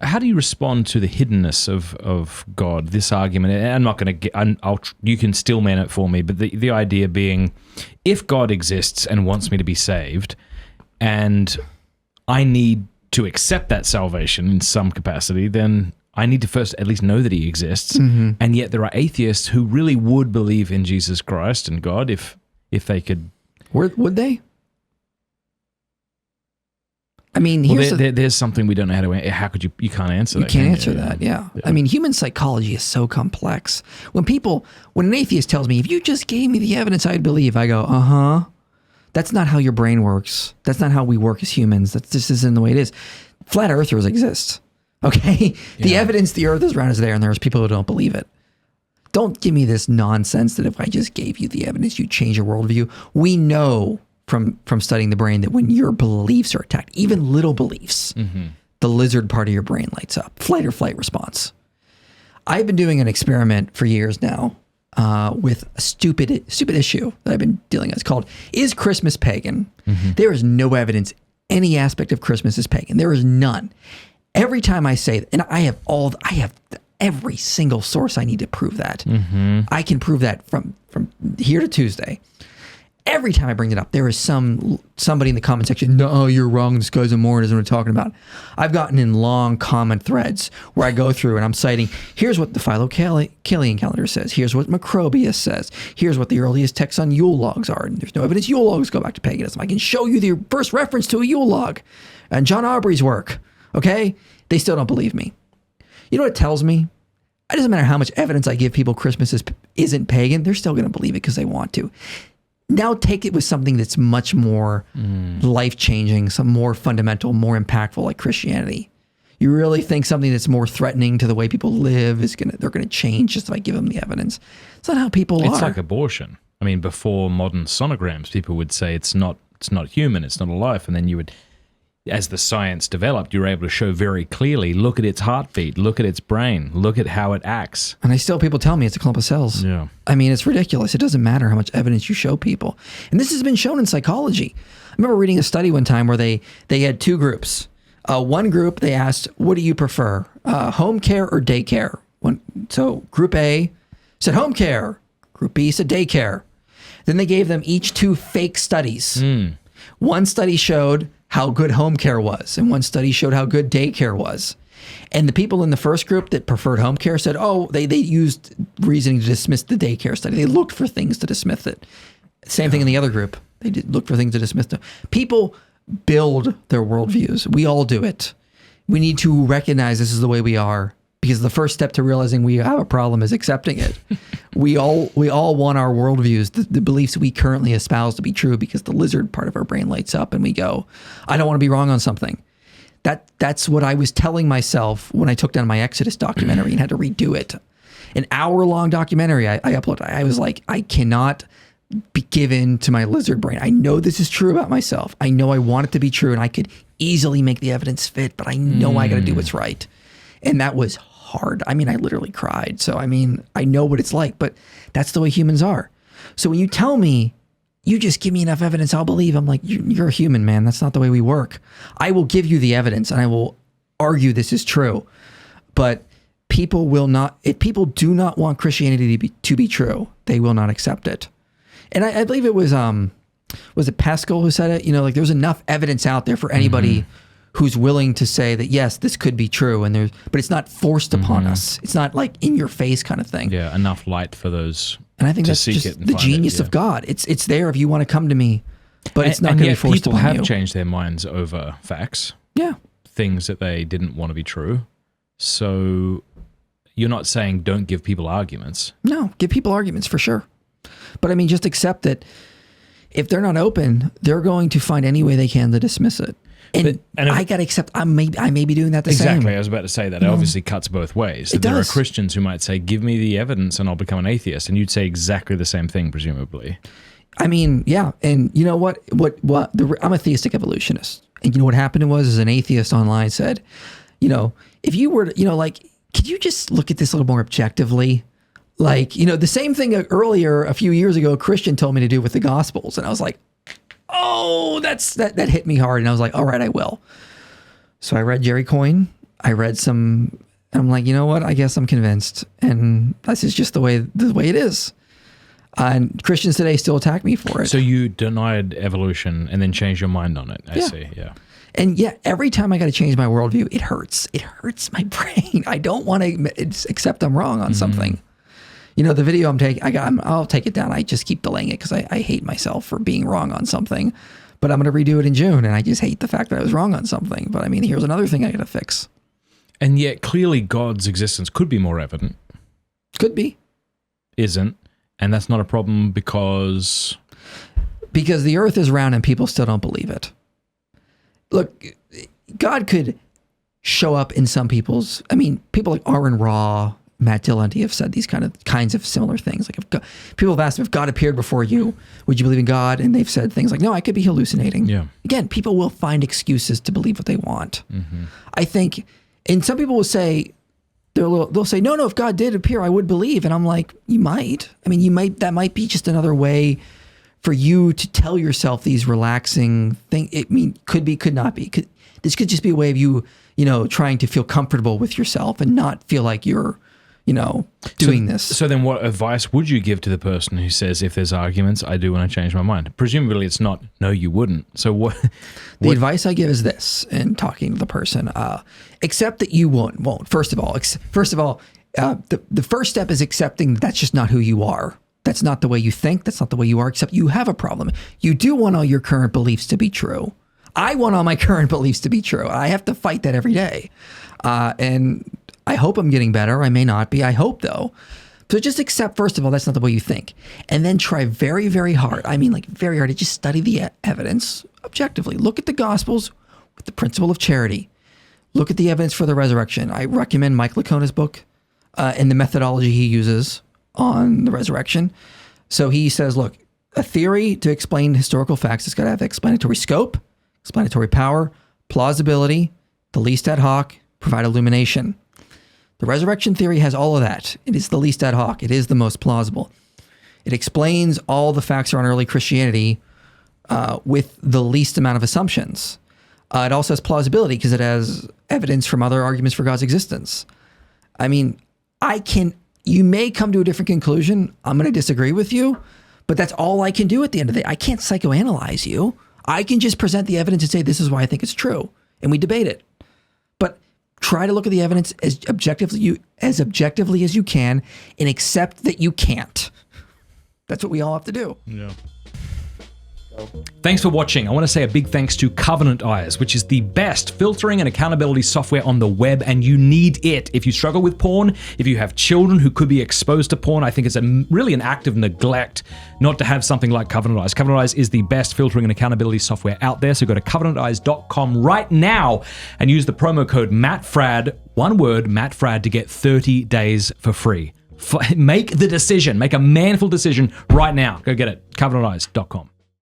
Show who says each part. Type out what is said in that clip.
Speaker 1: How do you respond to the hiddenness of God? This argument, and I'm not going to get. You can still man it for me, but the idea being, if God exists and wants me to be saved, and I need to accept that salvation in some capacity, then I need to first at least know that He exists. Mm-hmm. And yet there are atheists who really would believe in Jesus Christ and God if they could.
Speaker 2: Would they? I mean,
Speaker 1: there's something we don't know how to. How could you? You can't answer that.
Speaker 2: You can't answer that. Yeah. I mean, human psychology is so complex. When an atheist tells me, "If you just gave me the evidence, I'd believe," I go, That's not how your brain works. That's not how we work as humans. This isn't the way it is. Flat earthers exist. Okay, the evidence the Earth is round is there, and there's people who don't believe it. Don't give me this nonsense that if I just gave you the evidence, you'd change your worldview. We know from studying the brain that when your beliefs are attacked, even little beliefs, the lizard part of your brain lights up. Flight or flight response. I've been doing an experiment for years now with a stupid issue that I've been dealing with. It's called, is Christmas pagan? Mm-hmm. There is no evidence any aspect of Christmas is pagan. There is none. Every time I say, and I have every single source I need to prove that. Mm-hmm. I can prove that from here to Tuesday. Every time I bring it up, there is somebody in the comment section, no, you're wrong, this guy's a moron, doesn't know what we're talking about. I've gotten in long comment threads where I go through and I'm citing, here's what the Philo-Kalian calendar says, here's what Macrobius says, here's what the earliest texts on Yule logs are, and there's no evidence Yule logs go back to paganism. I can show you the first reference to a Yule log and John Aubrey's work, okay? They still don't believe me. You know what it tells me? It doesn't matter how much evidence I give people Christmas isn't pagan, they're still going to believe it because they want to. Now take it with something that's much more life-changing, some more fundamental, more impactful, like Christianity. You really think something that's more threatening to the way people live they're gonna change just if I give them the evidence? It's not how people are.
Speaker 1: It's like abortion. I mean, before modern sonograms, people would say it's not human, it's not a life, and then you would, as the science developed, you were able to show very clearly, look at its heartbeat, look at its brain, look at how it acts.
Speaker 2: And people tell me it's a clump of cells.
Speaker 1: Yeah.
Speaker 2: I mean, it's ridiculous. It doesn't matter how much evidence you show people. And this has been shown in psychology. I remember reading a study one time where they had two groups. One group, they asked, what do you prefer, home care or daycare? So group A said home care. Group B said daycare. Then they gave them each two fake studies. One study showed how good home care was, and one study showed how good daycare was. And the people in the first group that preferred home care said, they used reasoning to dismiss the daycare study. They looked for things to dismiss it. Same thing in the other group. They did look for things to dismiss it. People build their worldviews. We all do it. We need to recognize this is the way we are, because the first step to realizing we have a problem is accepting it. We all want our worldviews, the beliefs we currently espouse to be true, because the lizard part of our brain lights up and we go, I don't want to be wrong on something. That's what I was telling myself when I took down my Exodus documentary and had to redo it. An hour-long documentary I uploaded. I was like, I cannot be given to my lizard brain. I know this is true about myself. I know I want it to be true, and I could easily make the evidence fit, but I know I got to do what's right. And that was hard. I mean, I literally cried. So, I mean, I know what it's like, but that's the way humans are. So when you tell me, you just give me enough evidence, I'll believe. I'm like, you're a human, man. That's not the way we work. I will give you the evidence and I will argue this is true. But people will not, if people do not want Christianity to be true, they will not accept it. And I believe it was it Pascal who said it? You know, like there's enough evidence out there for anybody who's willing to say that, yes, this could be true, but it's not forced upon us. It's not like in your face kind of thing.
Speaker 1: Yeah, enough light for those.
Speaker 2: And I think that's just the genius of God. It's there if you want to come to me, but it's not going to be forced upon you.
Speaker 1: People have changed their minds over facts.
Speaker 2: Yeah.
Speaker 1: Things that they didn't want to be true. So you're not saying don't give people arguments.
Speaker 2: No, give people arguments for sure. But I mean, just accept that if they're not open, they're going to find any way they can to dismiss it. And I got to accept I may be doing that the same.
Speaker 1: Exactly. I was about to say that. It obviously cuts both ways. There are Christians who might say, give me the evidence and I'll become an atheist. And you'd say exactly the same thing, presumably.
Speaker 2: I mean, yeah. And you know what? I'm a theistic evolutionist. And you know what happened was an atheist online said, you know, if you were to, like, could you just look at this a little more objectively? Like, the same thing earlier, a few years ago, a Christian told me to do with the Gospels. And I was like, oh, that hit me hard. And I was like, all right, I will. So I read Jerry Coyne. I read some. I'm like, you know what? I guess I'm convinced, and this is just the way it is. And Christians today still attack me for it.
Speaker 1: So you denied evolution and then changed your mind on it. I see. Yeah.
Speaker 2: And yeah, every time I got to change my worldview, it hurts. It hurts my brain. I don't want to accept I'm wrong on something. You know, the video I'm taking, I'll take it down. I just keep delaying it because I hate myself for being wrong on something. But I'm going to redo it in June, and I just hate the fact that I was wrong on something. But I mean, here's another thing I got to fix.
Speaker 1: And yet, clearly, God's existence could be more evident.
Speaker 2: Could be.
Speaker 1: Isn't. And that's not a problem because
Speaker 2: the earth is round and people still don't believe it. Look, God could show up in some people's, I mean, people like Aaron Ra, Matt Dillon have said these kinds of similar things. Like, if God, people have asked if God appeared before you, would you believe in God? And they've said things like, no, I could be hallucinating.
Speaker 1: Yeah.
Speaker 2: Again, people will find excuses to believe what they want. I think, and some people will say, they'll say, no, if God did appear, I would believe. And I'm like, you might. I mean, that might be just another way for you to tell yourself these relaxing things. Could be, could not be. This could just be a way of you, trying to feel comfortable with yourself and not feel like you're, doing this.
Speaker 1: So then what advice would you give to the person who says, if there's arguments, I do want to change my mind? Presumably it's not, no, you wouldn't. So what?
Speaker 2: The advice I give is this in talking to the person, accept that you won't. First of all, the first step is accepting that's just not who you are. That's not the way you think. That's not the way you are, except you have a problem. You do want all your current beliefs to be true. I want all my current beliefs to be true. I have to fight that every day. And I hope I'm getting better. I may not be. I hope, though. So just accept, first of all, that's not the way you think. And then try very, very hard. I mean, like very hard to just study the evidence objectively. Look at the Gospels with the principle of charity. Look at the evidence for the resurrection. I recommend Mike Lacona's book and the methodology he uses on the resurrection. So he says, look, a theory to explain historical facts has got to have explanatory scope, explanatory power, plausibility, the least ad hoc, provide illumination. The resurrection theory has all of that. It is the least ad hoc. It is the most plausible. It explains all the facts around early Christianity with the least amount of assumptions. It also has plausibility because it has evidence from other arguments for God's existence. I mean, you may come to a different conclusion. I'm going to disagree with you, but that's all I can do at the end of the day. I can't psychoanalyze you. I can just present the evidence and say, this is why I think it's true. And we debate it. But try to look at the evidence as objectively as you can and accept that you can't. That's what we all have to do.
Speaker 1: Yeah. Thanks for watching. I want to say a big thanks to Covenant Eyes, which is the best filtering and accountability software on the web, and you need it. If you struggle with porn, if you have children who could be exposed to porn, I think it's really an act of neglect not to have something like Covenant Eyes. Covenant Eyes is the best filtering and accountability software out there, so go to covenanteyes.com right now and use the promo code MattFradd, one word, MattFradd, to get 30 days for free. Make the decision. Make a manful decision right now. Go get it. covenanteyes.com.